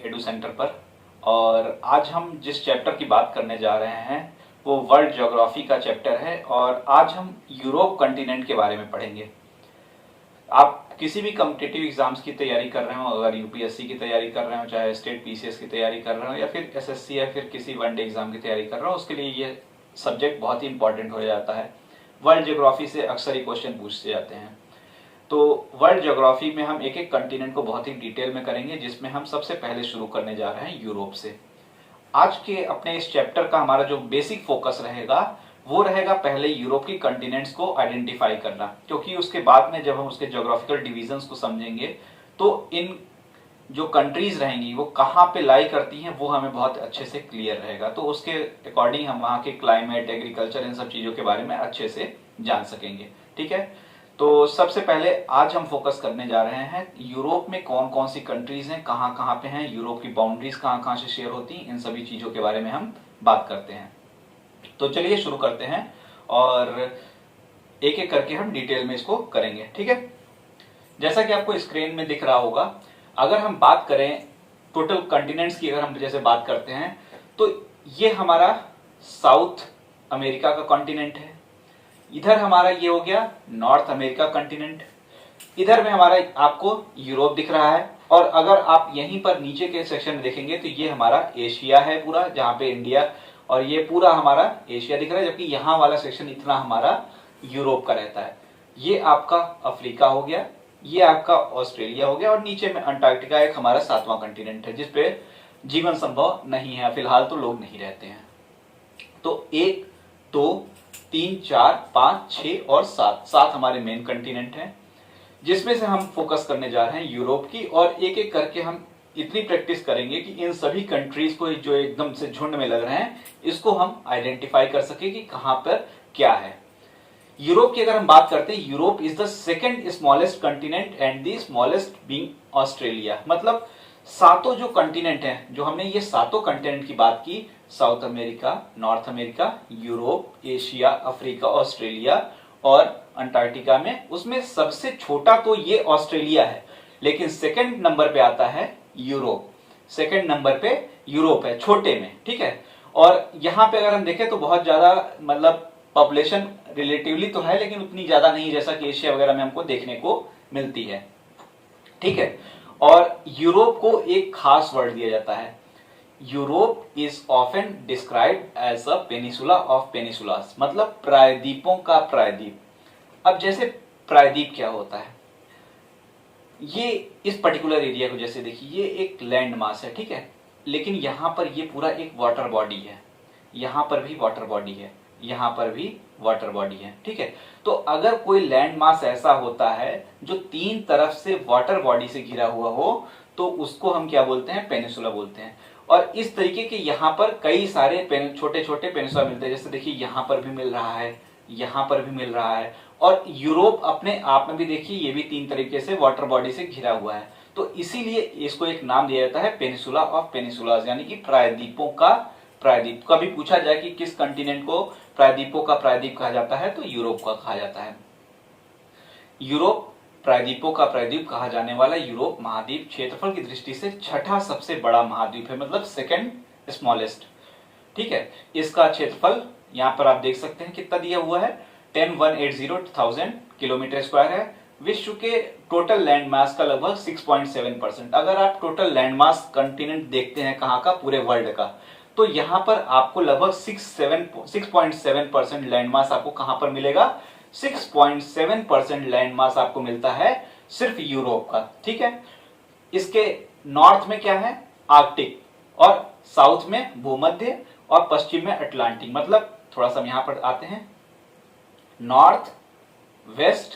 Edu centre पर। और आज हम जिस चैप्टर की बात करने जा रहे हैं वो वर्ल्ड ज्योग्राफी का चैप्टर है और आज हम यूरोप कॉन्टिनेंट के बारे में पढ़ेंगे। आप किसी भी कॉम्पिटिटिव एग्जाम्स की तैयारी कर रहे हो, अगर यूपीएससी की तैयारी कर रहे हो, चाहे स्टेट पीसीएस की तैयारी कर रहे हो या फिर एसएससी या फिर किसी वनडे एग्जाम की तैयारी कर रहे हो, उसके लिए ये सब्जेक्ट बहुत ही इंपॉर्टेंट हो जाता है। वर्ल्ड ज्योग्राफी से अक्सर ही क्वेश्चन पूछते जाते हैं। तो वर्ल्ड ज्योग्राफी में हम एक एक कंटिनेंट को बहुत ही डिटेल में करेंगे, जिसमें हम सबसे पहले शुरू करने जा रहे हैं यूरोप से। आज के अपने इस चैप्टर का हमारा जो बेसिक फोकस रहेगा वो रहेगा पहले यूरोप की कंटिनेंट्स को आइडेंटिफाई करना, क्योंकि उसके बाद में जब हम उसके ज्योग्राफिकल डिविजन्स को समझेंगे तो इन जो कंट्रीज रहेंगी वो कहाँ पे लाई करती हैं वो हमें बहुत अच्छे से क्लियर रहेगा। तो उसके अकॉर्डिंग हम वहाँ के क्लाइमेट, एग्रीकल्चर, इन सब चीज़ों के बारे में अच्छे से जान सकेंगे। ठीक है, तो सबसे पहले आज हम फोकस करने जा रहे हैं यूरोप में कौन कौन सी कंट्रीज हैं, कहाँ कहाँ पे हैं, यूरोप की बाउंड्रीज कहाँ कहाँ से शेयर होती हैं, इन सभी चीज़ों के बारे में हम बात करते हैं। तो चलिए शुरू करते हैं और एक एक करके हम डिटेल में इसको करेंगे। ठीक है, जैसा कि आपको स्क्रीन में दिख रहा होगा, अगर हम बात करें टोटल कॉन्टिनेंट्स की, अगर हम जैसे बात करते हैं तो ये हमारा साउथ अमेरिका का कॉन्टिनेंट है, इधर हमारा ये हो गया नॉर्थ अमेरिका कॉन्टिनेंट, इधर में हमारा आपको यूरोप दिख रहा है, और अगर आप यहीं पर नीचे के सेक्शन में देखेंगे तो ये हमारा एशिया है पूरा, जहां पे इंडिया, और ये पूरा हमारा एशिया दिख रहा है, जबकि यहाँ वाला सेक्शन इतना हमारा यूरोप का रहता है। ये आपका अफ्रीका हो गया, ये आपका ऑस्ट्रेलिया हो गया, और नीचे में अंटार्कटिका एक हमारा 7वां कॉन्टिनेंट है जिसपे जीवन संभव नहीं है, फिलहाल तो लोग नहीं रहते हैं। तो 1 2 3 4 5 6 और 7 हमारे मेन कॉन्टिनेंट हैं, जिसमें से हम फोकस करने जा रहे हैं यूरोप की। और एक एक करके हम इतनी प्रैक्टिस करेंगे कि इन सभी कंट्रीज को जो एकदम से झुंड में लग रहे हैं इसको हम आइडेंटिफाई कर सके कि कहां पर क्या है। यूरोप की अगर हम बात करते हैं, Europe is the second smallest continent and the smallest being Australia. मतलब सातों जो कंटिनेंट हैं, जो हमने ये सातों कंटिनेंट की बात की, south America, north America, Europe, Asia, Africa, Australia और अंटार्कटिका में, उसमें सबसे छोटा तो ये ऑस्ट्रेलिया है, लेकिन सेकंड नंबर पे आता है यूरोप। सेकंड नंबर पे यूरोप है छोटे में। ठीक है, और यहां पे अगर हम देखें तो बहुत ज्यादा मतलब पॉपुलेशन रिलेटिवली तो है, लेकिन उतनी ज्यादा नहीं जैसा कि एशिया वगैरह में हमको देखने को मिलती है। ठीक है, और यूरोप को एक खास वर्ड दिया जाता है, Europe is often described as a peninsula of peninsulas, मतलब प्रायद्वीपों का प्रायद्वीप। अब जैसे प्रायद्वीप क्या होता है, ये इस पर्टिकुलर एरिया को जैसे देखिए, ये एक लैंड मास है, ठीक है, लेकिन यहां पर ये पूरा एक वाटर बॉडी है, यहां पर भी वाटर बॉडी है, यहां पर भी वाटर बॉडी है। ठीक है, तो अगर कोई लैंड मास ऐसा होता है जो 3 तरफ से वाटर बॉडी से घिरा हुआ हो तो उसको हम क्या बोलते हैं, पेनिसुला बोलते हैं। और इस तरीके के यहाँ पर कई सारे छोटे छोटे पेनिसुला मिलते हैं, जैसे देखिए यहां पर भी मिल रहा है, यहां पर भी मिल रहा है, और यूरोप अपने आप में भी देखिए ये भी 3 तरीके से वाटर बॉडी से घिरा हुआ है। तो इसीलिए इसको एक नाम दिया जाता है पेनिसुला ऑफ पेनिसुलास, यानी कि प्रायद्वीपों का प्रायद्वीप। कभी पूछा जाए कि किस कंटिनेंट को प्रायद्वीपों का प्रायद्वीप कहा जाता है, तो यूरोप का कहा जाता है। यूरोप प्रायद्वीपों का प्रायद्वीप कहा जाने वाला यूरोप महाद्वीप क्षेत्रफल की दृष्टि से छठा सबसे बड़ा महाद्वीप है, मतलब सेकंड स्मॉलेस्ट। ठीक है, इसका क्षेत्रफल यहाँ पर आप देख सकते हैं कितना दिया हुआ है, 10,180,000 किलोमीटर स्क्वायर है। विश्व के टोटल लैंड मास का लगभग 6.7%। अगर आप टोटल लैंड मास कंटिनेंट देखते हैं कहाँ का, पूरे वर्ल्ड का, तो यहाँ पर आपको लगभग 6.7% लैंड मास आपको कहां पर मिलेगा, 6.7% लैंड मास आपको मिलता है सिर्फ यूरोप का। ठीक है, इसके नॉर्थ में क्या है, आर्कटिक, और साउथ में भूमध्य, और पश्चिम में अटलांटिक। मतलब थोड़ा सा यहां पर आते हैं, नॉर्थ, वेस्ट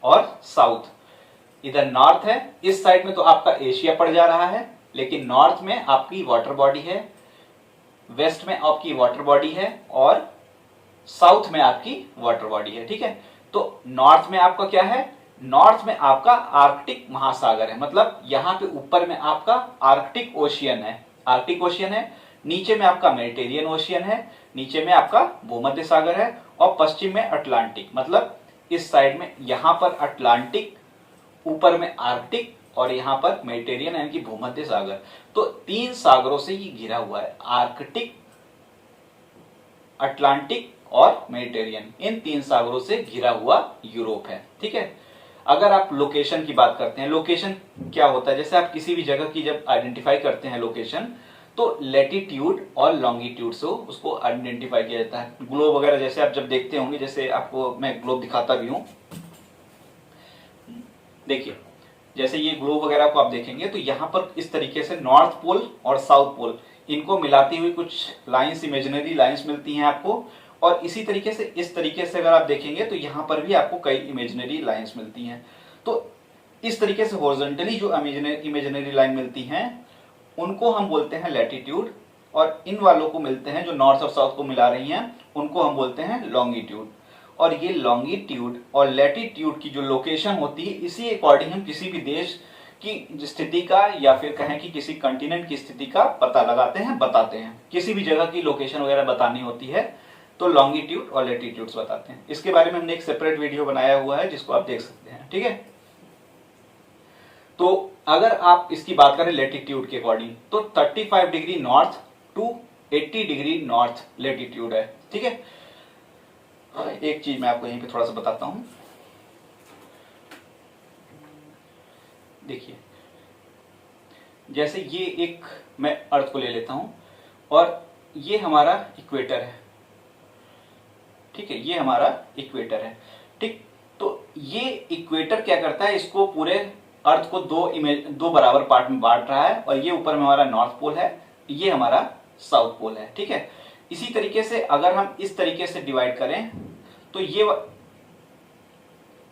और साउथ। इधर नॉर्थ है, इस साइड में तो आपका एशिया पड़ जा रहा है, लेकिन नॉर्थ में आपकी वाटर बॉडी है, वेस्ट में आपकी वाटर बॉडी है, और साउथ में आपकी वाटर बॉडी है। ठीक है, तो नॉर्थ में आपका क्या है, नॉर्थ में आपका आर्कटिक महासागर है, मतलब यहां पे ऊपर में आपका आर्कटिक ओशियन है, आर्कटिक ओशियन है, नीचे में आपका मेडिटेरियन ओशियन है, नीचे में आपका भूमध्य सागर है, और पश्चिम में अटलांटिक। मतलब इस साइड में यहां पर अटलांटिक, ऊपर में आर्कटिक, और यहाँ पर मेडिटेरियन यानी कि भूमध्य सागर। तो 3 सागरों से ये घिरा हुआ है, आर्कटिक, अटलांटिक और मेडिटेरियन, इन 3 सागरों से घिरा हुआ यूरोप है। ठीक है। अगर आप लोकेशन की बात करते हैं, लोकेशन क्या होता है, जैसे आप किसी भी जगह की जब आइडेंटिफाई करते हैं लोकेशन, तो लैटिट्यूड और लॉन्गिट्यूड से उसको आइडेंटिफाई किया जाता है। ग्लोब वगैरह जैसे आप जब देखते होंगे, जैसे आपको मैं ग्लोब दिखाता भी हूं, देखिए जैसे ये ग्लोब वगैरह को आप देखेंगे तो यहाँ पर इस तरीके से नॉर्थ पोल और साउथ पोल, इनको मिलाती हुई कुछ लाइंस, इमेजिनरी लाइंस मिलती हैं आपको। और इसी तरीके से इस तरीके से अगर आप देखेंगे तो यहाँ पर भी आपको कई इमेजिनरी लाइंस मिलती हैं। तो इस तरीके से हॉरिजॉन्टली जो इमेजिनरी लाइन मिलती हैं उनको हम बोलते हैं लैटिट्यूड, और इन वालों को मिलते हैं जो नॉर्थ और साउथ को मिला रही हैं उनको हम बोलते हैं लॉन्गिट्यूड। और ये लॉन्गिट्यूड और लैटिट्यूड की जो लोकेशन होती है, इसी अकॉर्डिंग हम किसी भी देश की स्थिति का या फिर कहें कि किसी कंटिनेंट की स्थिति का पता लगाते हैं, बताते हैं। किसी भी जगह की लोकेशन वगैरह बतानी होती है तो लॉन्गिट्यूड और लैटिट्यूड्स बताते हैं। इसके बारे में हमने एक सेपरेट वीडियो बनाया हुआ है जिसको आप देख सकते हैं। ठीक है। तो अगर आप इसकी बात करें लैटिट्यूड के अकॉर्डिंग, तो 35 degree north to 80 degree north latitude है। ठीक है। एक चीज मैं आपको यहीं पे थोड़ा सा बताता हूं, देखिए जैसे ये एक मैं अर्थ को ले लेता हूं और ये हमारा इक्वेटर है। ठीक है, ये हमारा इक्वेटर है। ठीक, तो ये इक्वेटर क्या करता है, इसको पूरे अर्थ को दो बराबर पार्ट में बांट रहा है, और ये ऊपर में हमारा नॉर्थ पोल है, ये हमारा साउथ पोल है। ठीक है। इसी तरीके से अगर हम इस तरीके से डिवाइड करें तो ये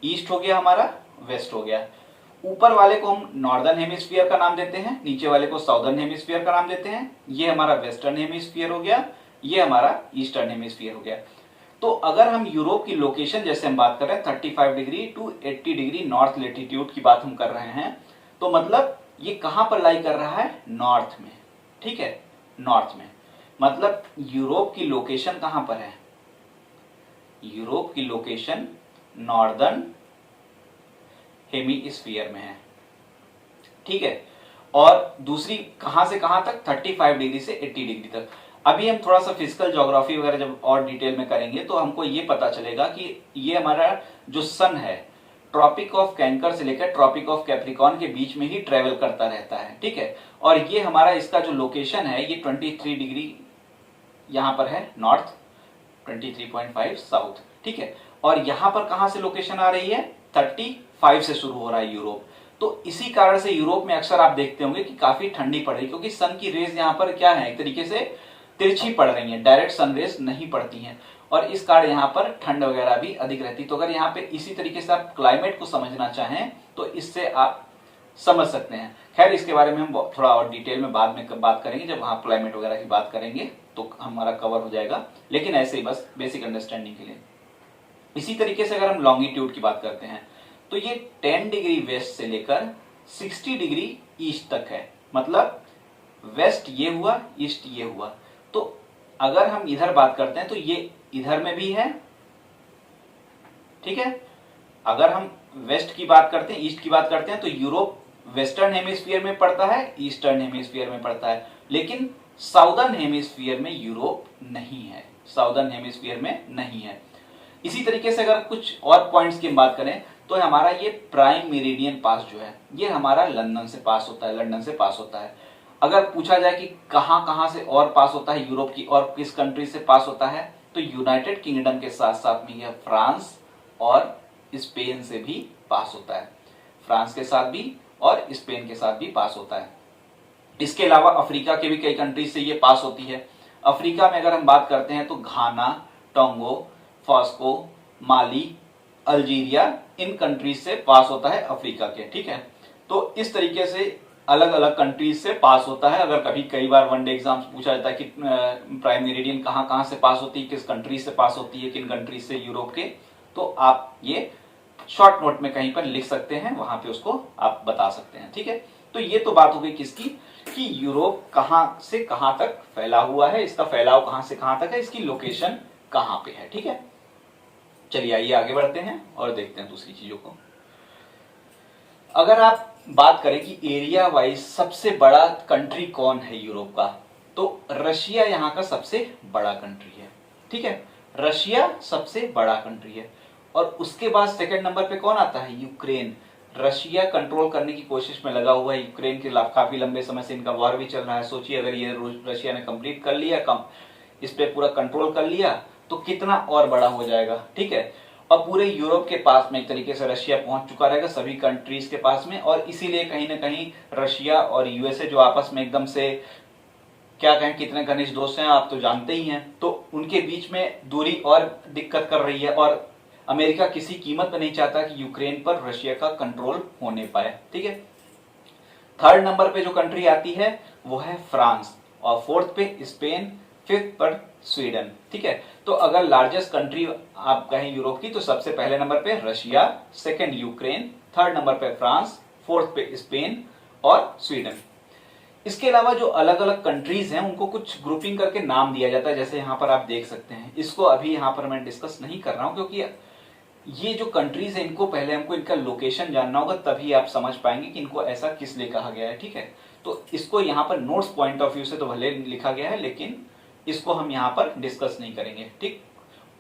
ईस्ट हो गया, हमारा वेस्ट हो गया। ऊपर वाले को हम नॉर्दर्न हेमिस्फीयर का नाम देते हैं, नीचे वाले को साउदर्न हेमिस्फीयर का नाम देते हैं। ये हमारा वेस्टर्न हेमिस्फीयर हो गया, ये हमारा ईस्टर्न हेमिस्फीयर हो गया। तो अगर हम यूरोप की लोकेशन जैसे हम बात कर रहे हैं 35 degree to 80 degree north latitude की बात हम कर रहे हैं, तो मतलब ये कहां पर लाई कर रहा है, नॉर्थ में। ठीक है, नॉर्थ में, मतलब यूरोप की लोकेशन कहां पर है, यूरोप की लोकेशन नॉर्दर्न हेमिस्फीयर में है। ठीक है। और दूसरी कहां से कहां तक, 35 डिग्री से 80 डिग्री तक। अभी हम थोड़ा सा फिजिकल ज्योग्राफी वगैरह जब और डिटेल में करेंगे तो हमको ये पता चलेगा कि ये हमारा जो सन है ट्रॉपिक ऑफ कैंकर से लेकर ट्रॉपिक ऑफ कैप्रिकॉन के बीच में ही ट्रेवल करता रहता है। ठीक है। और ये हमारा इसका जो लोकेशन है ये 23 डिग्री यहां पर है नॉर्थ, 23.5 साउथ। ठीक है। और यहां पर कहां से लोकेशन आ रही है, 35 से शुरू हो रहा है यूरोप। तो इसी कारण से यूरोप में अक्सर आप देखते होंगे कि काफी ठंडी पड़ रही है, क्योंकि सन की रेज यहाँ पर क्या है, एक तरीके से तिरछी पड़ रही है, डायरेक्ट सन रेज नहीं पड़ती हैं, और इस कारण यहाँ पर ठंड वगैरह भी अधिक रहती। तो अगर यहाँ पे इसी तरीके से आप क्लाइमेट को समझना चाहें तो इससे आप समझ सकते हैं। खैर इसके बारे में हम थोड़ा और डिटेल में बाद में बात करेंगे, जब वहां क्लाइमेट वगैरह की बात करेंगे तो हमारा कवर हो जाएगा, लेकिन ऐसे ही बस बेसिक अंडरस्टैंडिंग के लिए। इसी तरीके से अगर हम लॉन्गिट्यूड की बात करते हैं तो ये 10 डिग्री वेस्ट से लेकर 60 डिग्री ईस्ट तक है, मतलब वेस्ट ये हुआ, ईस्ट ये हुआ। तो अगर हम इधर बात करते हैं तो ये इधर में भी है। ठीक है। अगर हम वेस्ट की बात करते हैं, ईस्ट की बात करते हैं, तो यूरोप वेस्टर्न हेमिस्फीयर में पड़ता है, ईस्टर्न हेमिस्फीयर में पड़ता है, लेकिन साउदर्न हेमिस्फीयर में यूरोप नहीं है, साउदर्न हेमिस्फीयर में नहीं है। इसी तरीके से अगर कुछ और पॉइंट्स की बात करें तो हमारा ये प्राइम मेरिडियन पास जो है ये हमारा लंदन से पास होता है, लंदन से पास होता है। अगर पूछा जाए कि कहां कहां से और पास होता है यूरोप की, और किस कंट्री से पास होता है, तो यूनाइटेड किंगडम के साथ साथ में यह फ्रांस और स्पेन से भी पास होता है, फ्रांस के साथ भी और स्पेन के साथ भी पास होता है। इसके अलावा अफ्रीका के भी कई कंट्री से ये पास होती है। अफ्रीका में अगर हम बात करते हैं तो घाना, टोंगो, फास्को, माली, अल्जीरिया, इन कंट्रीज से पास होता है अफ्रीका के। ठीक है। तो इस तरीके से अलग अलग कंट्रीज से पास होता है। अगर कभी कई बार वनडे एग्जाम्स पूछा जाता है कि प्राइम मेरिडियन कहां कहां से पास होती है, किस कंट्री से पास होती है, किन कंट्रीज से यूरोप के, तो आप ये शॉर्ट नोट में कहीं पर लिख सकते हैं, वहां पे उसको आप बता सकते हैं। ठीक है। तो ये तो बात हो गई किसकी, कि यूरोप कहां से कहां तक फैला हुआ है, इसका फैलाव कहां से कहां तक है, इसकी लोकेशन कहां पे है। ठीक है। चलिए आइए आगे बढ़ते हैं और देखते हैं दूसरी चीजों को। अगर आप बात करें कि एरिया वाइज सबसे बड़ा कंट्री कौन है यूरोप का, तो रशिया यहाँ का सबसे बड़ा कंट्री है। ठीक है, रशिया सबसे बड़ा कंट्री है। और उसके बाद सेकंड नंबर पे कौन आता है, यूक्रेन। रशिया कंट्रोल करने की कोशिश में लगा हुआ है यूक्रेन के खिलाफ, काफी लंबे समय से इनका वॉर भी चल रहा है। सोचिए अगर ये रशिया ने कंप्लीट कर लिया, इस पे पूरा कंट्रोल कर लिया तो कितना और बड़ा हो जाएगा। ठीक है, और पूरे यूरोप के पास में एक तरीके से रशिया पहुंच चुका रहेगा, सभी कंट्रीज के पास में। और इसीलिए कहीं ना कहीं रशिया और यूएसए जो आपस में एकदम से क्या कहें कितने घनिष्ठ दोस्त हैं आप तो जानते ही हैं, तो उनके बीच में दूरी और दिक्कत कर रही है। और अमेरिका किसी कीमत पर नहीं चाहता कि यूक्रेन पर रशिया का कंट्रोल होने पाए। ठीक है, थर्ड नंबर पे जो कंट्री आती है वो है फ्रांस, और फोर्थ पे स्पेन, फिफ्थ पर स्वीडन। ठीक है, तो अगर लार्जेस्ट कंट्री आप कहें यूरोप की तो सबसे पहले नंबर पे Russia, second Ukraine, third number पे फ्रांस, फोर्थ पे स्पेन और स्वीडन। इसके अलावा जो अलग अलग कंट्रीज हैं उनको कुछ ग्रुपिंग करके नाम दिया जाता है, जैसे यहाँ पर आप देख सकते हैं। इसको अभी यहाँ पर मैं डिस्कस नहीं कर रहा हूं क्योंकि ये जो कंट्रीज है इनको पहले हमको इनका लोकेशन जानना होगा, तभी आप समझ पाएंगे कि इनको ऐसा किस लिए कहा गया है। ठीक है, तो इसको यहाँ पर नोट्स पॉइंट ऑफ व्यू से तो भले लिखा गया है, लेकिन इसको हम यहाँ पर डिस्कस नहीं करेंगे। ठीक,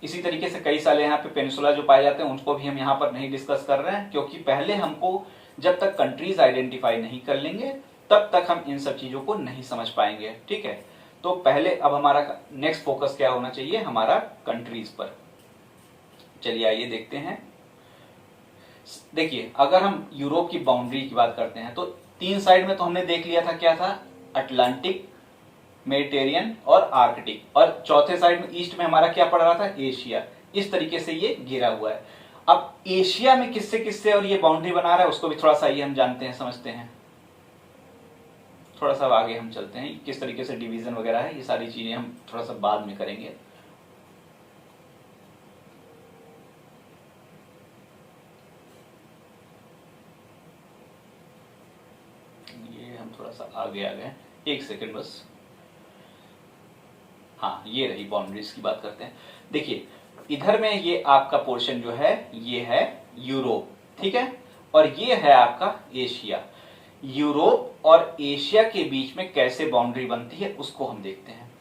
इसी तरीके से कई सारे यहाँ पे पेनिसुला जो पाए जाते हैं उनको भी हम यहाँ पर नहीं डिस्कस कर रहे हैं, क्योंकि पहले हमको जब तक कंट्रीज आइडेंटिफाई नहीं कर लेंगे तब तक हम इन सब चीजों को नहीं समझ पाएंगे। ठीक है, तो पहले अब हमारा नेक्स्ट फोकस क्या होना चाहिए, हमारा कंट्रीज पर। चलिए आइए देखते हैं। देखिए अगर हम यूरोप की बाउंड्री की बात करते हैं तो तीन साइड में तो हमने देख लिया था, क्या था, अटलांटिक, मेडिटेरियन और आर्कटिक। और चौथे साइड में ईस्ट में हमारा क्या पड़ रहा था, एशिया। इस तरीके से ये घिरा हुआ है। अब एशिया में किससे किससे और ये बाउंड्री बना रहा है उसको भी थोड़ा सा ये हम जानते हैं, समझते हैं। थोड़ा सा आगे हम चलते हैं, किस तरीके से डिवीजन वगैरह है, ये सारी चीजें हम थोड़ा सा बाद में करेंगे। ये हम थोड़ा सा आगे आ गए, एक सेकंड बस। हाँ, ये रही बाउंड्रीज की बात करते हैं। देखिए इधर में ये आपका पोर्शन जो है ये है यूरोप। ठीक है, और ये है आपका एशिया। यूरोप और एशिया के बीच में कैसे बाउंड्री बनती है उसको हम देखते हैं।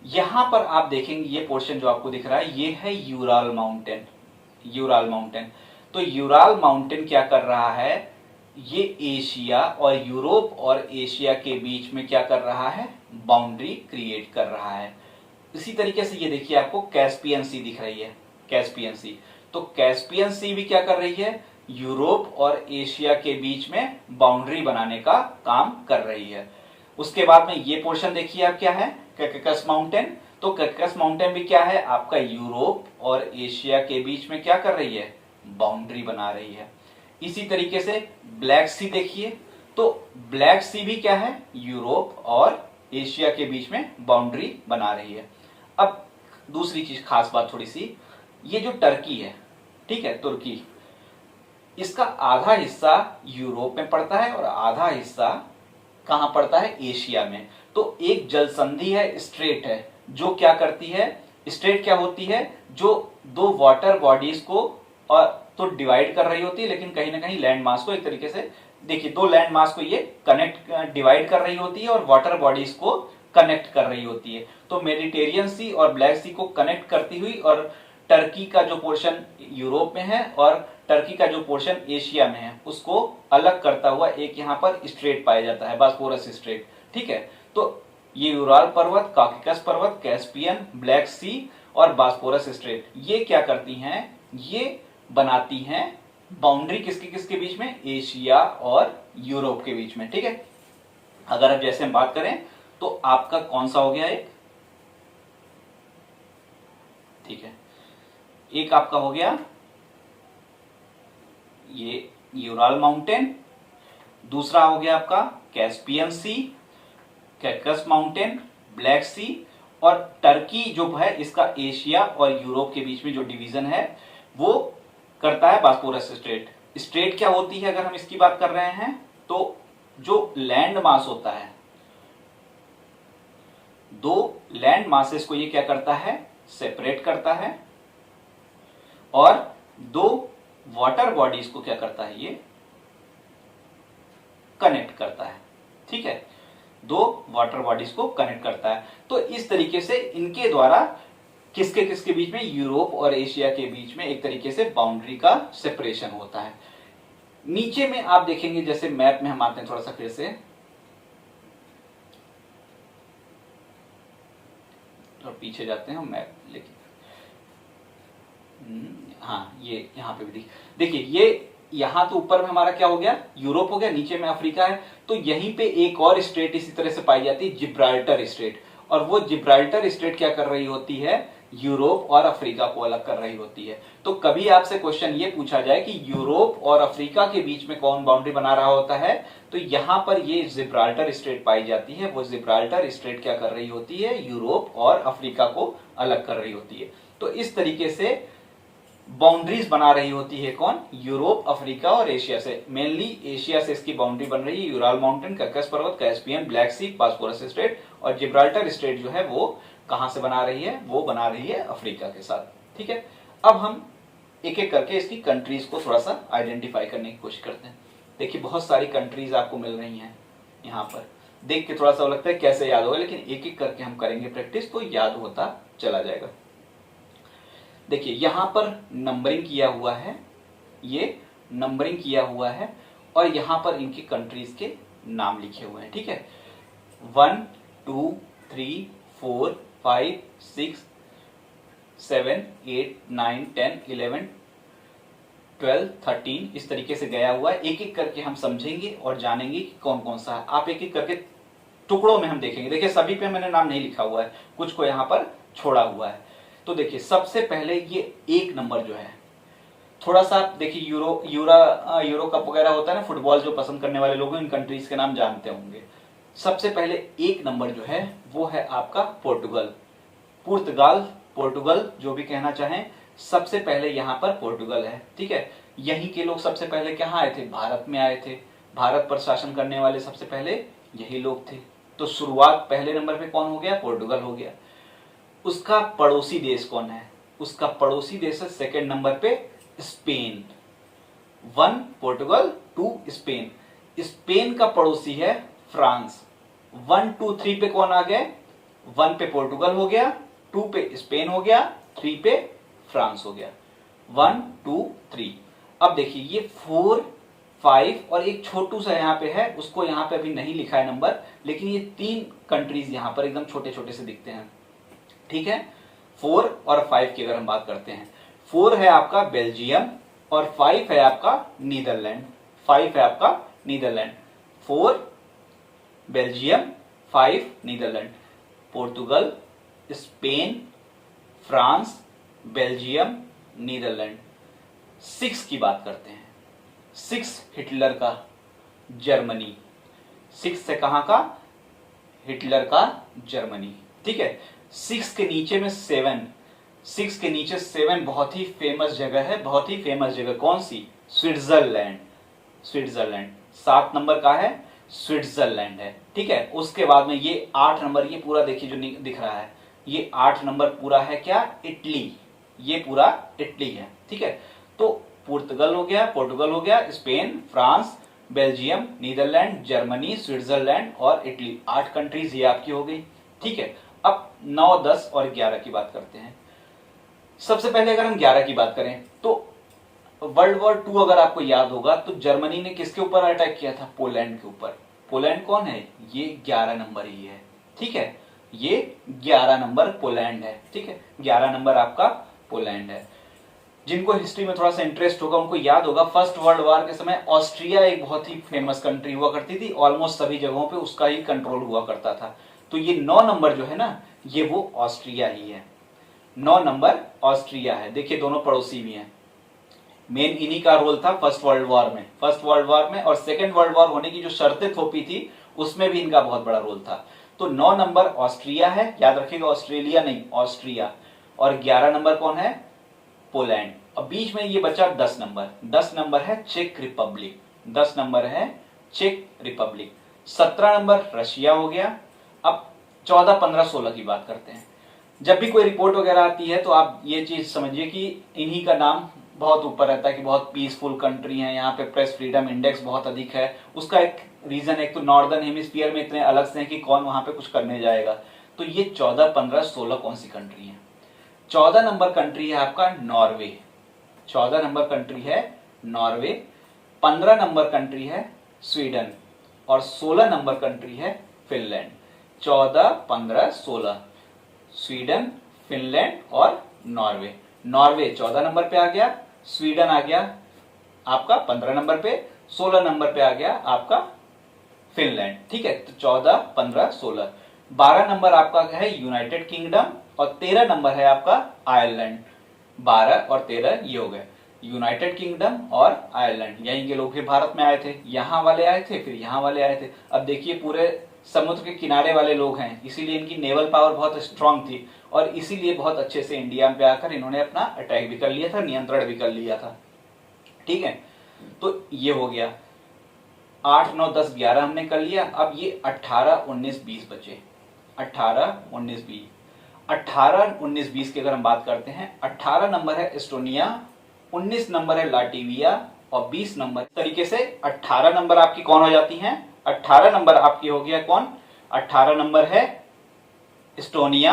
यहां पर आप देखेंगे ये पोर्शन जो आपको दिख रहा है ये है यूराल माउंटेन। यूराल माउंटेन, तो यूराल माउंटेन क्या कर रहा है, ये एशिया और यूरोप और एशिया के बीच में क्या कर रहा है, बाउंड्री क्रिएट कर रहा है। इसी तरीके से ये देखिए आपको कैस्पियन सी दिख रही है, कैस्पियन सी। तो कैस्पियन सी भी क्या कर रही है, यूरोप और एशिया के बीच में बाउंड्री बनाने का काम कर रही है। उसके बाद में ये पोर्शन देखिए आप क्या है, कैकेकस माउंटेन। तो कैकेकस माउंटेन भी क्या है आपका, यूरोप और एशिया के बीच में क्या कर रही है, बाउंड्री बना रही है। इसी तरीके से ब्लैक सी देखिए, तो ब्लैक सी भी क्या है, यूरोप और एशिया के बीच में बाउंड्री बना रही है। अब दूसरी चीज खास बात थोड़ी सी, ये जो टर्की है, ठीक है, तुर्की, इसका आधा हिस्सा यूरोप में पड़ता है और आधा हिस्सा कहां पड़ता है, एशिया में। तो एक जल संधि है, स्ट्रेट है, जो क्या करती है, स्ट्रेट क्या होती है, जो दो वाटर बॉडीज को और तो डिवाइड कर रही होती है, लेकिन कहीं ना कहीं लैंड मास को एक तरीके से, देखिए दो लैंड मास को ये कनेक्ट डिवाइड कर रही होती है और वाटर बॉडीज को कनेक्ट कर रही होती है। तो मेडिटेरियन सी और ब्लैक सी को कनेक्ट करती हुई, और टर्की का जो पोर्शन यूरोप में है और टर्की का जो पोर्शन एशिया में है उसको अलग करता हुआ एक यहाँ पर स्ट्रेट पाया जाता है, बॉस्फोरस स्ट्रेट। ठीक है, तो ये यूराल पर्वत, काकेकस पर्वत, कैस्पियन, ब्लैक सी और बॉस्फोरस स्ट्रेट, ये क्या करती हैं, ये बनाती हैं बाउंड्री किसके किसके बीच में, एशिया और यूरोप के बीच में। ठीक है, अगर अब जैसे हम बात करें तो आपका कौन सा हो गया एक, ठीक है, एक आपका हो गया ये यूराल माउंटेन, दूसरा हो गया आपका कैस्पियन सी, कैकेकस माउंटेन, ब्लैक सी, और टर्की जो है इसका एशिया और यूरोप के बीच में जो डिवीजन है वो करता है बॉस्फोरस स्ट्रेट। स्ट्रेट क्या होती है अगर हम इसकी बात कर रहे हैं, तो जो लैंड मास होता है, दो लैंड मासेस को ये क्या करता है, सेपरेट करता है, और दो वाटर बॉडीज को क्या करता है, ये कनेक्ट करता है। ठीक है, दो वाटर बॉडीज को कनेक्ट करता है। तो इस तरीके से इनके द्वारा किसके किसके बीच में, यूरोप और एशिया के बीच में एक तरीके से बाउंड्री का सेपरेशन होता है। नीचे में आप देखेंगे, जैसे मैप में हम आते हैं थोड़ा सा फिर से, और पीछे जाते हैं हम मैप लेके। हाँ, ये यहाँ पे भी देखिए, ये यहाँ तो ऊपर में हमारा क्या हो गया, यूरोप हो गया, नीचे में अफ्रीका है। तो यहीं पे एक और स्टेट इसी तरह से पाई जाती है, जिब्राल्टर स्टेट। और वो जिब्राल्टर स्टेट क्या कर रही होती है, यूरोप और अफ्रीका को अलग कर रही होती है। तो कभी आपसे क्वेश्चन ये पूछा जाए कि यूरोप और अफ्रीका के बीच में कौन बाउंड्री बना रहा होता है, तो यहां पर ये जिब्राल्टर स्टेट पाई जाती है। वो जिब्राल्टर स्टेट क्या कर रही होती है, यूरोप और अफ्रीका को अलग कर रही होती है। तो इस तरीके से बाउंड्रीज बना रही होती है कौन, यूरोप, अफ्रीका और एशिया से। मेनली एशिया से इसकी बाउंड्री बन रही है, यूराल माउंटेन, ककस पर्वत, कैस्पियन, ब्लैक सी, फास्फोरस स्टेट। और जिब्राल्टर स्टेट जो है वो कहां से बना रही है, वो बना रही है अफ्रीका के साथ। ठीक है, अब हम एक एक करके इसकी कंट्रीज को थोड़ा सा आइडेंटिफाई करने की कोशिश करते हैं। देखिए, बहुत सारी कंट्रीज आपको मिल रही हैं यहाँ पर, देख के थोड़ा सा लगता है कैसे याद होगा, लेकिन एक एक करके हम करेंगे प्रैक्टिस तो याद होता चला जाएगा। देखिए, यहां पर नंबरिंग किया हुआ है, ये नंबरिंग किया हुआ है, और यहां पर इनकी कंट्रीज के नाम लिखे हुए हैं। ठीक है, 1 2 3 4 5 6 7 8 9 10 11 12 13 इस तरीके से गया हुआ है। एक एक करके हम समझेंगे और जानेंगे कि कौन कौन सा है। आप एक एक करके टुकड़ों में हम देखेंगे। देखिए, सभी पे मैंने नाम नहीं लिखा हुआ है, कुछ को यहाँ पर छोड़ा हुआ है। तो देखिए, सबसे पहले ये एक नंबर जो है, थोड़ा सा आप देखिए, यूरो कप वगैरह होता है ना, फुटबॉल जो पसंद करने वाले लोग इन कंट्रीज के नाम जानते होंगे। सबसे पहले एक नंबर जो है वो है आपका पोर्टुगल, पुर्तगाल, पोर्टुगल जो भी कहना चाहें। सबसे पहले यहाँ पर पोर्टुगल है। ठीक है, यहीं के लोग सबसे पहले कहाँ आए थे, भारत में आए थे। भारत पर शासन करने वाले सबसे पहले यही लोग थे। तो शुरुआत पहले नंबर पे कौन हो गया, पोर्टुगल हो गया। उसका पड़ोसी देश कौन है, उसका पड़ोसी देश है सेकंड नंबर पे स्पेन। 1 पोर्टुगल, 2 स्पेन। स्पेन का पड़ोसी है फ्रांस। 1 2 3 पे कौन आ गए, 1 पे पोर्टुगल हो गया, 2 पे स्पेन हो गया, 3 पे फ्रांस हो गया। 1 2 3। अब देखिए, ये 4 5 और एक छोटू सा यहाँ पे है, उसको यहाँ पे अभी नहीं लिखा है नंबर, लेकिन ये 3 कंट्रीज यहाँ पर एकदम छोटे छोटे से दिखते हैं। ठीक है, 4 और 5 की अगर हम बात करते हैं, 4 है आपका बेल्जियम और 5 है आपका नीदरलैंड। 5 है आपका Netherlands, 4 Belgium, 5 Netherlands. Portugal, Spain, France, Belgium, Netherlands. 6 की बात करते हैं, 6 हिटलर का, जर्मनी। 6 से कहां का, हिटलर का, जर्मनी। ठीक है, 6 के नीचे में 7, 6 के नीचे 7 बहुत ही फेमस जगह है, बहुत ही फेमस जगह कौन सी, स्विट्जरलैंड। स्विट्जरलैंड 7 नंबर का है, स्विट्जरलैंड है। ठीक है, उसके बाद में ये 8 नंबर, ये पूरा देखिए जो दिख रहा है, ये 8 नंबर पूरा है क्या, इटली। ये पूरा इटली है। ठीक है, तो पुर्तगाल हो गया, पोर्टुगल हो गया, Spain, France, Belgium, Netherlands, Germany, Switzerland और इटली। 8 कंट्रीज ये आपकी हो गई। ठीक है, अब 9 10 और 11 की बात करते हैं। सबसे पहले अगर हम 11 की बात करें तो वर्ल्ड वॉर 2 अगर आपको याद होगा तो जर्मनी ने किसके ऊपर अटैक किया था, पोलैंड के ऊपर। पोलैंड कौन है, ये 11 नंबर ही है। ठीक है, ये 11 नंबर पोलैंड है। ठीक है, 11 नंबर आपका पोलैंड है। जिनको हिस्ट्री में थोड़ा सा इंटरेस्ट होगा उनको याद होगा, फर्स्ट वर्ल्ड वॉर के समय ऑस्ट्रिया एक बहुत ही फेमस कंट्री हुआ करती थी, ऑलमोस्ट सभी जगहों पे उसका ही कंट्रोल हुआ करता था। तो ये 9 नंबर जो है ना, ये वो ऑस्ट्रिया ही है। 9 नंबर ऑस्ट्रिया है। देखिए, दोनों पड़ोसी भी हैं। मेन इन्हीं का रोल था फर्स्ट वर्ल्ड वॉर में, और सेकेंड वर्ल्ड वॉर होने की जो शर्तें थोपी थी उसमें भी इनका बहुत बड़ा रोल था। तो 9 नंबर ऑस्ट्रिया है, याद रखिएगा, ऑस्ट्रेलिया नहीं, ऑस्ट्रिया। और 11 नंबर कौन है, पोलैंड। अब बीच में ये बचा 10 नंबर। 10 नंबर है चेक रिपब्लिक। 10 नंबर है चेक रिपब्लिक। 17 नंबर रशिया हो गया। अब 14 15 16 की बात करते हैं। जब भी कोई रिपोर्ट वगैरह आती है तो आप ये चीज समझिए कि इन्हीं का नाम बहुत ऊपर रहता है कि बहुत पीसफुल कंट्री है, यहाँ पे प्रेस फ्रीडम इंडेक्स बहुत अधिक है। उसका एक रीजन, एक तो नॉर्दर्न हेमिस्फीयर में इतने अलग से हैं कि कौन वहां पे कुछ करने जाएगा। तो ये 14, 15, 16 कौन सी कंट्री है? 14 नंबर कंट्री है आपका नॉर्वे, 14 नंबर कंट्री है नॉर्वे, 15 नंबर कंट्री है स्वीडन और 16 नंबर कंट्री है फिनलैंड। 14, 15, 16 स्वीडन, फिनलैंड और नॉर्वे। नॉर्वे 14 नंबर पे आ गया, स्वीडन आ गया आपका 15 नंबर पे, 16 नंबर पे आ गया आपका फिनलैंड। ठीक है, तो 14, 15, 16। 12 नंबर आपका है यूनाइटेड किंगडम और 13 नंबर है आपका आयरलैंड। 12 और 13 ये हो गए यूनाइटेड किंगडम और आयरलैंड। यहीं के लोग फिर भारत में आए थे, यहाँ वाले आए थे, फिर यहाँ वाले आए थे। अब देखिए पूरे समुद्र के किनारे वाले लोग हैं, इसीलिए इनकी नेवल पावर बहुत स्ट्रांग थी और इसीलिए बहुत अच्छे से इंडिया पे आकर इन्होंने अपना अटैक भी कर लिया था, नियंत्रण भी कर लिया था। ठीक है, तो ये हो गया 8, 9, 10, 11 हमने कर लिया। अब ये 18, 19, 20 बचे। 18, 19, 20, 18, 19, 20 की अगर हम बात करते हैं, 18 नंबर है एस्टोनिया, 19 नंबर है लाटविया और 20 नंबर। तरीके से 18 नंबर आपकी कौन हो जाती हैं? 18 नंबर आपकी हो गया कौन? 18 नंबर है एस्टोनिया,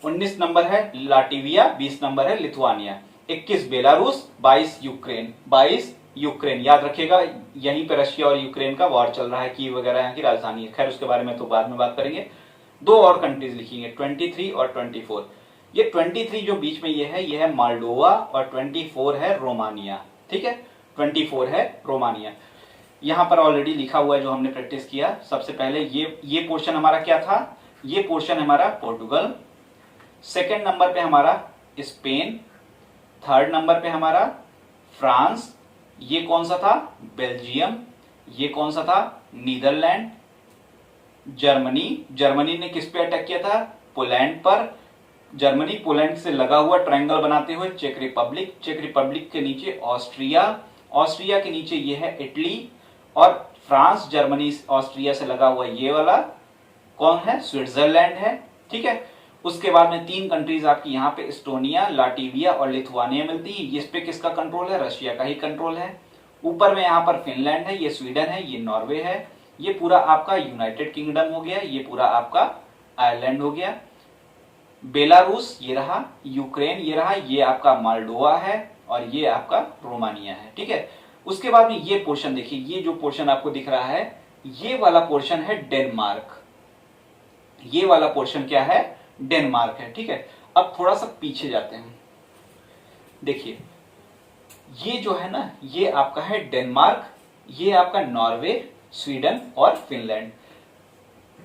19 नंबर है लाटविया, 20 नंबर है लिथुआनिया, 21 बेलारूस, 22 यूक्रेन। 22 यूक्रेन, याद रखिएगा यहीं पे रशिया और यूक्रेन का वॉर चल रहा है, कीव वगैरह यहाँ की राजधानी है। खैर उसके बारे में तो बाद में बात करेंगे। दो और कंट्रीज लिखेंगे 23 और 24। ये 23 जो बीच में ये है मालडोवा और 24 है रोमानिया। ठीक है, 24 है रोमानिया। यहां पर ऑलरेडी लिखा हुआ है जो हमने प्रैक्टिस किया। सबसे पहले ये पोर्शन हमारा क्या था? ये पोर्शन हमारा पोर्टुगल, सेकेंड नंबर पे हमारा स्पेन, थर्ड नंबर पे हमारा फ्रांस, ये कौन सा था? बेल्जियम, ये कौन सा था? नीदरलैंड, जर्मनी ने किस पे अटैक किया था? पोलैंड पर। जर्मनी पोलैंड से लगा हुआ ट्रायंगल बनाते हुए चेक रिपब्लिक के नीचे ऑस्ट्रिया के नीचे ये है इटली और फ्रांस, जर्मनी, ऑस्ट्रिया से लगा हुआ ये वाला कौन है? स्विट्जरलैंड है। ठीक है, उसके बाद में 3 कंट्रीज आपकी यहाँ पे एस्टोनिया, लाटविया और लिथुआनिया मिलती है। इस पे किसका कंट्रोल है? रशिया का ही कंट्रोल है। ऊपर में यहाँ पर फिनलैंड है, ये स्वीडन है, ये नॉर्वे है, ये पूरा आपका यूनाइटेड किंगडम हो गया, ये पूरा आपका आयरलैंड हो गया। बेलारूस ये रहा, यूक्रेन ये रहा, ये आपका मालडोवा है और ये आपका रोमानिया है। ठीक है, उसके बाद में ये पोर्शन देखिए, ये जो पोर्शन आपको दिख रहा है ये वाला पोर्शन है डेनमार्क। ये वाला पोर्शन क्या है? डेनमार्क है। ठीक है, अब थोड़ा सा पीछे जाते हैं। देखिए ये जो है ना, ये आपका है डेनमार्क, ये आपका नॉर्वे, स्वीडन और फिनलैंड।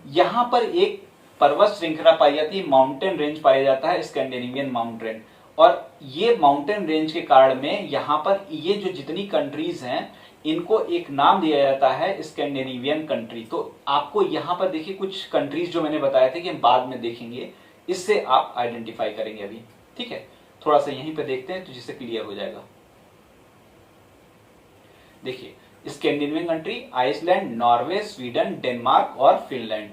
यहां पर एक पर्वत श्रृंखला पाई जाती है, माउंटेन रेंज पाया जाता है, स्कैंडिनेवियन माउंटेन। और ये माउंटेन रेंज के कारण में यहाँ पर ये जो जितनी कंट्रीज हैं इनको एक नाम दिया जाता है स्कैंडिनेवियन कंट्री। तो आपको यहाँ पर देखिए कुछ कंट्रीज जो मैंने बताए थे कि हम बाद में देखेंगे, इससे आप आइडेंटिफाई करेंगे अभी। ठीक है, थोड़ा सा यहीं पे देखते हैं तो जिससे क्लियर हो जाएगा। देखिए Scandinavian country Iceland, Norway, Sweden, Denmark और फिनलैंड।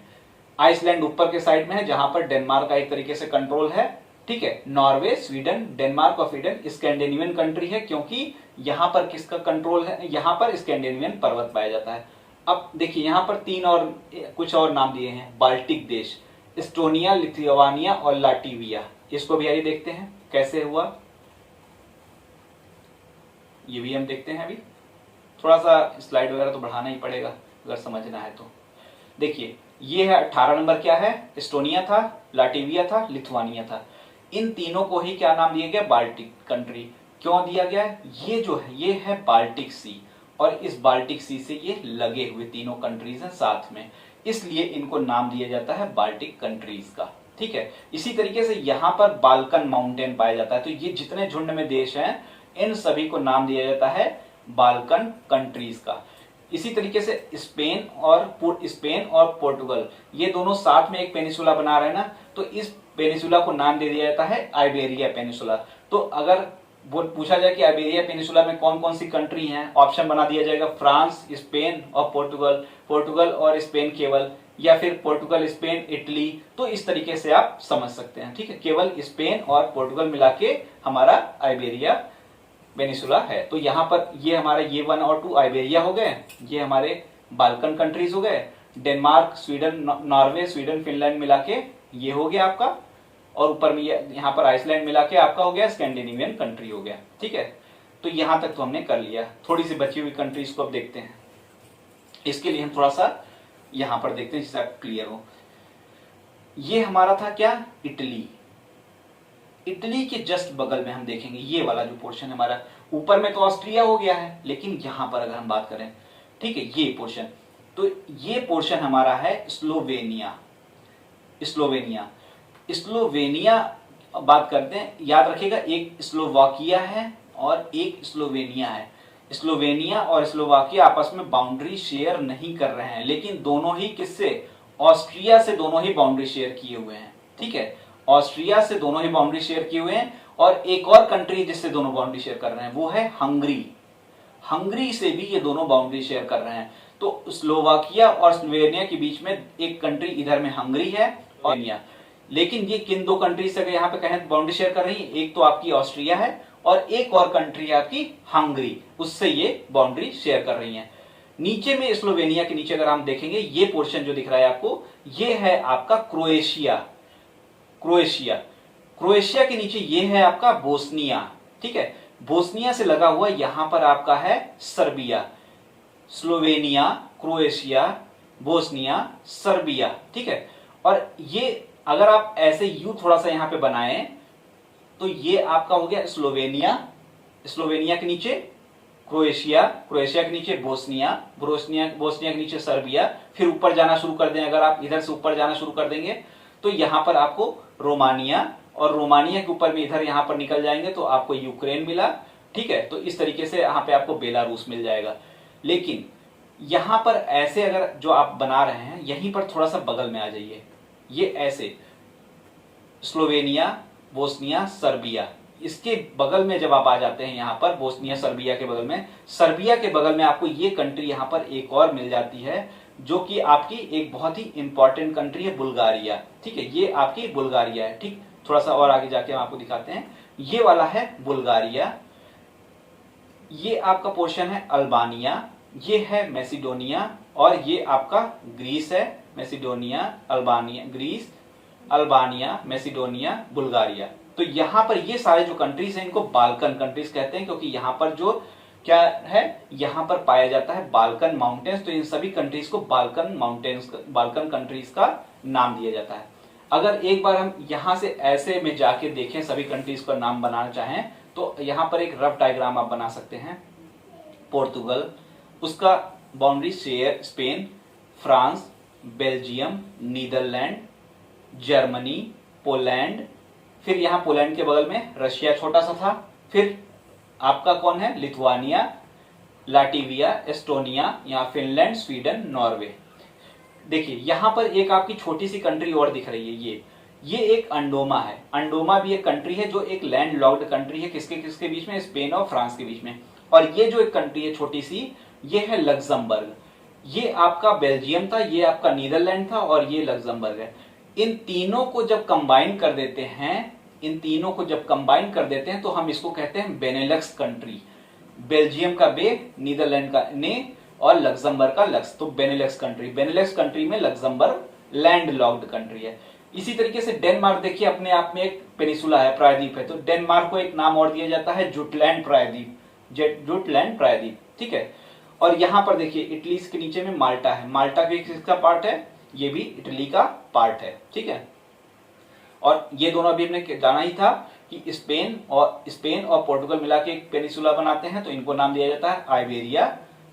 आइसलैंड ऊपर के साइड में है जहां पर डेनमार्क का एक तरीके से कंट्रोल है। ठीक है, नॉर्वे, स्वीडन, डेनमार्क और फिनलैंड स्कैंडिनेवियन कंट्री है क्योंकि यहां पर किसका कंट्रोल है? यहां पर स्कैंडिनेवियन पर्वत पाया जाता है। अब देखिए यहां पर 3 और कुछ और नाम दिए हैं, बाल्टिक देश, एस्टोनिया, लिथुआनिया और लाटविया। इसको भी आइए देखते हैं कैसे हुआ, ये भी हम देखते हैं। अभी थोड़ा सा स्लाइड वगैरह तो बढ़ाना ही पड़ेगा अगर समझना है तो। देखिए ये है 18 नंबर क्या है? एस्टोनिया था, लाटविया था, लिथुआनिया था। इन तीनों को ही क्या नाम दिया गया? Baltic country. क्यों दिया गया है? ये जो है ये है बाल्टिक सी और इस बाल्टिक सी से ये लगे हुए तीनों कंट्रीज हैं साथ में, इसलिए इनको नाम दिया जाता है बाल्टिक कंट्रीज का। ठीक है, इसी तरीके से यहाँ पर बाल्कन माउंटेन पाया जाता है। तो ये जितने झुंड में देश हैं इन सभी को नाम दिया जाता है बाल्कन कंट्रीज का। इसी तरीके से स्पेन और पोर्टुगल ये दोनों साथ में एक पेनिसुला बना रहे हैं ना, तो इस पेनिसुला को नाम दे दिया जाता है आइबेरिया पेनिसुला। तो अगर वो पूछा जाए कि आइबेरिया पेनिसुला में कौन कौन सी कंट्री हैं, ऑप्शन बना दिया जाएगा फ्रांस, स्पेन और पोर्टुगल और स्पेन केवल, या फिर पोर्टुगल, स्पेन, इटली। तो इस तरीके से आप समझ सकते हैं। ठीक है, केवल स्पेन और पोर्टुगल मिला के हमारा आइबेरिया पेनिसुला है। तो यहाँ पर ये हमारे ये 1 और 2 आइबेरिया हो गए, ये हमारे बाल्कन कंट्रीज हो गए, Denmark, Sweden, Norway, Sweden, Finland मिला के ये हो गया आपका, और ऊपर में यहाँ पर आइसलैंड मिला के आपका हो गया स्कैंडिनेवियन कंट्री हो गया। ठीक है, तो यहां तक तो हमने कर लिया। थोड़ी सी बची हुई कंट्रीज को अब देखते हैं। इसके लिए हम थोड़ा सा यहां पर देखते हैं जिससे क्लियर हो। ये हमारा था क्या, इटली। इटली के जस्ट बगल में हम देखेंगे ये वाला जो पोर्शन हमारा, ऊपर में तो ऑस्ट्रिया हो गया है, लेकिन यहां पर अगर हम बात करें, ठीक है, ये पोर्शन, तो ये पोर्शन हमारा है स्लोवेनिया। स्लोवेनिया, स्लोवेनिया बात करते हैं, याद रखिएगा एक स्लोवाकिया है और एक स्लोवेनिया है। स्लोवेनिया और स्लोवाकिया आपस में बाउंड्री शेयर नहीं कर रहे हैं, लेकिन दोनों ही किससे, ऑस्ट्रिया से दोनों ही बाउंड्री शेयर किए हुए हैं। ठीक है, ऑस्ट्रिया से दोनों ही बाउंड्री शेयर किए हुए हैं, और एक और कंट्री जिससे दोनों बाउंड्री शेयर कर रहे हैं वो है हंगरी। हंगरी से भी ये दोनों बाउंड्री शेयर कर रहे हैं। तो स्लोवाकिया और स्लोवेनिया के बीच में एक कंट्री इधर में हंगरी है और लेकिन ये किन दो कंट्री से यहाँ पे कहें बाउंड्री शेयर कर रही है, एक तो आपकी ऑस्ट्रिया है और एक और कंट्री है आपकी हंगरी, उससे ये बाउंड्री शेयर कर रही है। नीचे में स्लोवेनिया के नीचे अगर हम देखेंगे, ये पोर्शन जो दिख रहा है आपको, ये है आपका क्रोएशिया। क्रोएशिया, क्रोएशिया के नीचे ये है आपका बोस्निया। ठीक है, बोस्निया से लगा हुआ यहां पर आपका है Serbia. Slovenia, Croatia, Bosnia, Serbia. ठीक है, और ये अगर आप ऐसे यू थोड़ा सा यहां पे बनाएं तो ये आपका हो गया स्लोवेनिया। स्लोवेनिया के नीचे क्रोएशिया, क्रोएशिया के नीचे बोस्निया, बोस्निया के नीचे सर्बिया, फिर ऊपर जाना शुरू कर दें। अगर आप इधर से ऊपर जाना शुरू कर देंगे तो यहां पर आपको रोमानिया, और रोमानिया के ऊपर में इधर यहां पर निकल जाएंगे तो आपको यूक्रेन मिला। ठीक है, तो इस तरीके से यहां पे आपको बेलारूस मिल जाएगा। लेकिन यहां पर ऐसे अगर जो आप बना रहे हैं, यहीं पर थोड़ा सा बगल में आ जाइए, ये ऐसे स्लोवेनिया, बोस्निया, सर्बिया, इसके बगल में जब आप आ जाते हैं यहां पर बोस्निया सर्बिया के बगल में, सर्बिया के बगल में आपको ये कंट्री यहां पर एक और मिल जाती है, जो कि आपकी एक बहुत ही इंपॉर्टेंट कंट्री है, बुल्गारिया। ठीक है, ये आपकी बुल्गारिया है। ठीक, थोड़ा सा और आगे जाके हम आपको दिखाते हैं, ये वाला है बुल्गारिया। ये आपका पोर्शन है अल्बानिया, ये है मैसिडोनिया, और ये आपका ग्रीस है। Macedonia, Albania, Greece, Albania, Macedonia, Bulgaria. तो यहां पर ये सारे जो कंट्रीज हैं इनको बाल्कन कंट्रीज कहते हैं, क्योंकि यहां पर जो क्या है, यहां पर पाया जाता है बाल्कन माउंटेन्स। तो इन सभी कंट्रीज को बाल्कन माउंटेन्स, बाल्कन कंट्रीज का नाम दिया जाता है। अगर एक बार हम यहां से ऐसे में जाके देखें, सभी कंट्रीज का नाम बनाना चाहें, तो यहां पर एक रफ डायग्राम आप बना सकते हैं। पोर्तुगल, उसका boundary share Spain, France, Belgium, Netherlands, Germany, Poland, फिर यहां पोलैंड के बगल में रशिया छोटा सा था, फिर आपका कौन है, लिथुआनिया, लाटविया, एस्टोनिया, यहां फिनलैंड, स्वीडन, नॉर्वे। देखिए यहां पर एक आपकी छोटी सी कंट्री और दिख रही है, ये एक अंडोमा है। अंडोमा भी एक कंट्री है जो एक लैंड लॉक्ड कंट्री है, किसके किसके बीच में, स्पेन और फ्रांस के बीच में। और ये जो एक कंट्री है छोटी सी, ये है लग्जमबर्ग। ये आपका बेल्जियम था, ये आपका नीदरलैंड था, और ये लग्जमबर्ग है। इन तीनों को जब कंबाइन कर देते हैं, इन तीनों को जब कंबाइन कर देते हैं तो हम इसको कहते हैं बेनेलक्स कंट्री। बेल्जियम का बे, नीदरलैंड का ने, और लग्जमबर्ग का लक्स, तो बेनेलक्स कंट्री। बेनेलक्स कंट्री में लग्जमबर्ग लैंड लॉक्ड कंट्री है। इसी तरीके से डेनमार्क देखिए अपने आप में एक पेनिसुला है, प्रायद्वीप है, तो डेनमार्क को एक नाम और दिया जाता है जुटलैंड प्रायद्वीप, जुटलैंड प्रायद्वीप। ठीक है, और यहां पर देखिए इटली के नीचे में माल्टा है, माल्टा भी किसका पार्ट है, ये भी इटली का पार्ट है। ठीक है, और ये दोनों अभी हमने जाना ही था कि स्पेन और पोर्टुगल मिला के एक पेनिसुला बनाते हैं, तो इनको नाम दिया जाता है आइबेरिया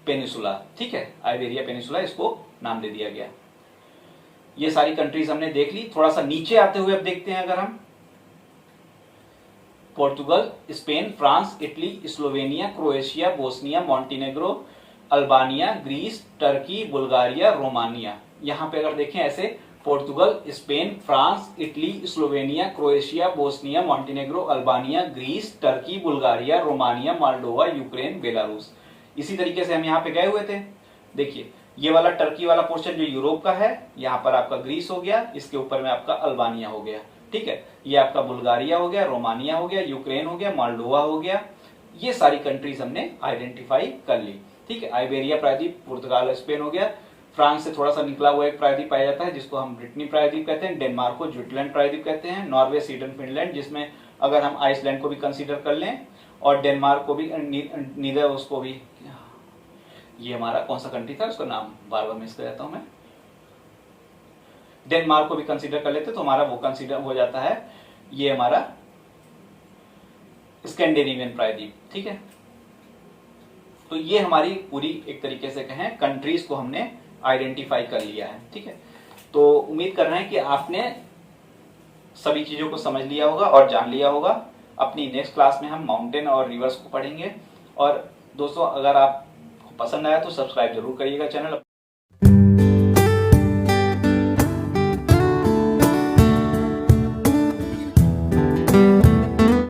पेनिसुला। ठीक है, आइबेरिया पेनिसुला इसको नाम दे दिया गया। ये सारी कंट्रीज हमने देख ली। थोड़ा सा नीचे आते हुए अब देखते हैं, अगर हम Portugal, Spain, France, Italy, Slovenia, Croatia, Bosnia, Montenegro, Albania, Greece, Turkey, Bulgaria, Romania. यहां पे अगर देखें ऐसे, Portugal, Spain, France, Italy, Slovenia, Croatia, Bosnia, Montenegro, Albania, Greece, Turkey, Bulgaria, Romania, Moldova, Ukraine, Belarus. इसी तरीके से हम यहाँ पे गए हुए थे। देखिए ये वाला टर्की वाला पोर्शन जो यूरोप का है, यहाँ पर आपका ग्रीस हो गया, इसके ऊपर में आपका अल्बानिया हो गया। ठीक है, ये आपका बुल्गारिया हो गया, रोमानिया हो गया, यूक्रेन हो गया, मोल्डोवा हो गया, ये सारी कंट्रीज हमने आइडेंटिफाई कर ली। ठीक है, आइबेरिया प्रायद्वीप पुर्तगाल स्पेन हो गया। फ्रांस से थोड़ा सा निकला हुआ एक प्रायद्वीप पाया जाता है जिसको हम ब्रिटनी प्रायद्वीप कहते हैं। डेनमार्क को जुटलैंड प्रायद्वीप कहते हैं। नॉर्वे, स्वीडन, फिनलैंड, जिसमें अगर हम आइसलैंड को भी कंसीडर कर लें और डेनमार्क को भी, नीदर उसको भी, ये हमारा कौन सा कंट्री था उसका नाम बार बार मिस कर जाता हूं मैं, डेनमार्क को भी कंसीडर कर लेते तो हमारा वो कंसीडर हो जाता है ये हमारा स्कैंडिनेवियन प्रायद्वीप। ठीक है, तो ये हमारी पूरी एक तरीके से कहें कंट्रीज को हमने आइडेंटिफाई कर लिया है। ठीक है, तो उम्मीद कर रहे हैं कि आपने सभी चीजों को समझ लिया होगा और जान लिया होगा। अपनी नेक्स्ट क्लास में हम माउंटेन और रिवर्स को पढ़ेंगे। और दोस्तों, अगर आपको पसंद आया तो सब्सक्राइब जरूर करिएगा चैनल।